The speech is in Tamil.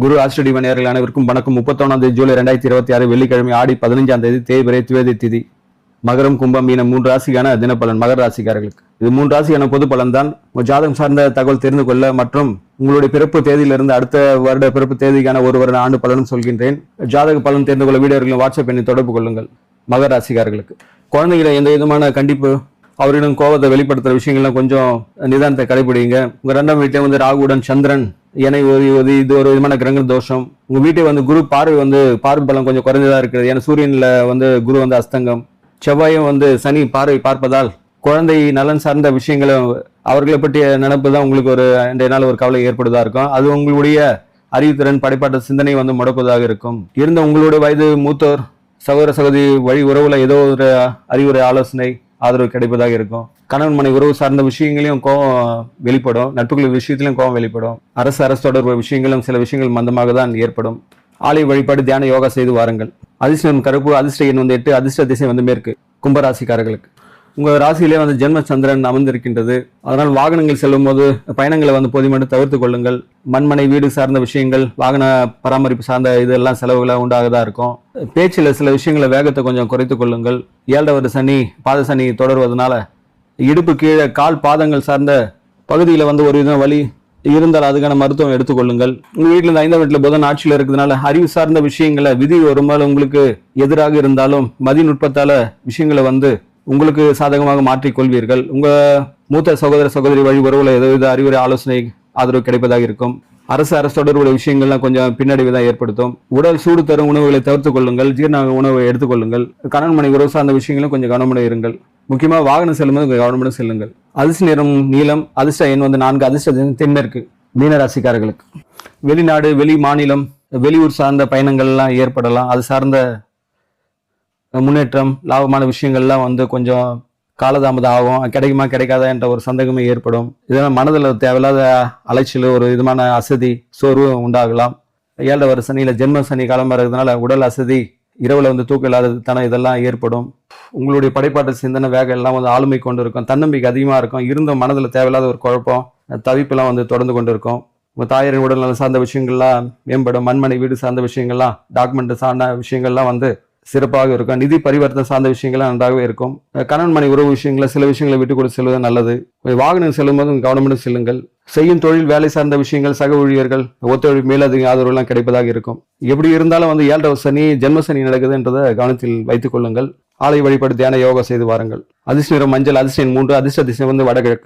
குரு ஆஸ்ட்ரேலிய நேயர்கள் அனைவருக்கும் வணக்கம். 31 ஜூலை 2026 வெள்ளிக்கிழமை ஆடி 15 தேய்பிறை துவேதி திதி. மகரம், கும்பம், மீனம் 3 ராசிக்கான தினப்பலன். மகர ராசிக்காரர்களுக்கு இது 3 ராசிக்கான பொது பலன் தான். ஜாதகம் சார்ந்த தகவல் தெரிந்து கொள்ள மற்றும் உங்களுடைய பிறப்பு தேதியிலிருந்து அடுத்த வருட பிறப்பு தேதிக்கான ஒரு வருட ஆண்டு பலனும் சொல்கின்றேன். ஜாதக பலன் தெரிந்து கொள்ள வீடியோக்களின் வாட்ஸ்அப் எண்ணை தொடர்பு கொள்ளுங்கள். மகர ராசிக்காரர்களுக்கு குழந்தைகளை எந்த விதமான கண்டிப்பு, அவரிடம் கோபத்தை வெளிப்படுத்துற விஷயங்கள்லாம் கொஞ்சம் நிதானத்தை கடைபிடிங்க. உங்க 2ஆம் வீட்டிலே ராகுவுடன் சந்திரன் இது ஒரு விதமான கிரக தோஷம். உங்க வீட்டை குரு பார்வை பலம் கொஞ்சம் குறைஞ்சதா இருக்கிறது. ஏன்னா சூரியன்ல குரு அஸ்தங்கம், செவ்வாயும் சனி பார்வை பார்ப்பதால் குழந்தை நலன் சார்ந்த விஷயங்களை அவர்களை பற்றிய நினைப்பு தான் உங்களுக்கு இன்றைய நாள் ஒரு கவலை ஏற்படுவதா இருக்கும். அது உங்களுடைய அறிவுத்திறன், படைப்பாட்ட சிந்தனை முடக்குவதாக இருக்கும். இருந்த உங்களுடைய வயது மூத்தோர், சகோதர சகோதரி வழி உறவுல ஏதோ ஒரு அறிவுரை, ஆலோசனை, ஆதரவு கிடைப்பதாக இருக்கும். கணவன் மனை உறவு சார்ந்த விஷயங்களையும் கோபம் வெளிப்படும். நட்புகள் விஷயத்திலும் கோபம் வெளிப்படும். அரசு தொடர்பு விஷயங்களும் சில விஷயங்கள் மந்தமாக தான் ஏற்படும். ஆலய வழிபாடு, தியான, யோகா செய்து வாருங்கள். அதிர்ஷ்டம் கருப்பு, அதிர்ஷ்ட எண் 8, அதிர்ஷ்ட திசை மேற்கு. கும்பராசிக்காரர்களுக்கு உங்க ராசியிலே ஜென்ம சந்திரன் அமர்ந்திருக்கின்றது. அதனால் வாகனங்கள் செல்லும் போது பயணங்களை போதுமட்டும் தவிர்த்து கொள்ளுங்கள். மண்மனை வீடு சார்ந்த விஷயங்கள், வாகன பராமரிப்பு சார்ந்த இதெல்லாம் செலவுகளை உண்டாகதான் இருக்கும். பேச்சில் சில விஷயங்களை வேகத்தை கொஞ்சம் குறைத்துக் கொள்ளுங்கள். 7வது சனி, பாத சனி தொடர்வதனால இடுப்பு கீழே கால் பாதங்கள் சார்ந்த பகுதியில் ஒரு விதம் வலி இருந்தால் அதுக்கான மருத்துவம் எடுத்துக்கொள்ளுங்கள். உங்க வீட்டில் 5ஆம் வீட்டில் புதன் ஆட்சியில் இருக்கிறதுனால அறிவு சார்ந்த விஷயங்களை விதி ஒருமாதிரி உங்களுக்கு எதிராக இருந்தாலும் மதிநுட்பத்தால விஷயங்களை உங்களுக்கு சாதகமாக மாற்றிக்கொள்வீர்கள். உங்க மூத்த சகோதர சகோதரி வழி உறவுல ஏதோ அறிவுரை, ஆலோசனை, ஆதரவு கிடைப்பதாக இருக்கும். அரசு தொடர்புடைய விஷயங்கள்லாம் கொஞ்சம் பின்னடைவு தான் ஏற்படுத்தும். உடல் சூடு தரும் உணவுகளை தவிர்த்துக் கொள்ளுங்கள். ஜீரண உணவை எடுத்துக்கொள்ளுங்கள். கணவன் மனை உறவு சார்ந்த விஷயங்களும் கொஞ்சம் கவனமுடன் இருங்கள். முக்கியமாக வாகனம் செல்லும்போது கவனமுடன் செல்லுங்கள். அதிர்ஷ்ட நிறம் நீலம், அதிர்ஷ்ட எண் 4, அதிர்ஷ்ட தென்மேற்கு. மீனராசிக்காரர்களுக்கு வெளிநாடு, வெளி மாநிலம், வெளியூர் சார்ந்த பயணங்கள்லாம் ஏற்படலாம். அது சார்ந்த முன்னேற்றம், லாபமான விஷயங்கள்லாம் கொஞ்சம் காலதாமதம் ஆகும். கிடைக்குமா கிடைக்காதா என்ற ஒரு சந்தேகமே ஏற்படும். இதனால் மனதில் தேவையில்லாத அலைச்சல், ஒரு விதமான அசதி, சோர்வு உண்டாகலாம். 7வது சனியில ஜென்ம சனி காலம் இருக்கிறதுனால உடல் அசதி, இரவுல தூக்கம் இல்லாத தனம் இதெல்லாம் ஏற்படும். உங்களுடைய படைப்பாட்டு சிந்தனை வேகம் எல்லாம் ஆளுமை கொண்டு இருக்கும். தன்னம்பிக்கை அதிகமா இருக்கும். இருந்த மனதில் தேவையில்லாத ஒரு குழப்பம், தவிப்பெல்லாம் தொடர்ந்து கொண்டு இருக்கும். உங்க தாயாரின் உடல் நல சார்ந்த விஷயங்கள்லாம் மேம்படும். மண்மனை வீடு சார்ந்த விஷயங்கள்லாம், டாக்குமெண்ட் சார்ந்த விஷயங்கள்லாம் சிறப்பாக இருக்கும். நிதி பரிவர்த்தனை சார்ந்த விஷயங்கள்லாம் நன்றாகவே இருக்கும். கணவன் மனை உறவு விஷயங்களை சில விஷயங்களை விட்டு கொடுத்து செல்வது நல்லது. வாகனம் செல்லும் போது கவனமுடன் செல்லுங்கள். செய்யும் தொழில், வேலை சார்ந்த விஷயங்கள், சக ஊழியர்கள், ஒத்துழைப்பு, மேலதிக ஆதரவு எல்லாம் கிடைப்பதாக இருக்கும். எப்படி இருந்தாலும் 7வது சனி, ஜென்ம சனி நடக்குதுன்றதை கவனத்தில் வைத்துக் கொள்ளுங்கள். ஆலய வழிபாடு, தியான, யோகா செய்து வாருங்கள். அதிர்ஷ்ட நிறம் மஞ்சள், அதிர்ஷ்ட எண் 3, அதிர்ஷ்ட திசை வடகிழக்கு.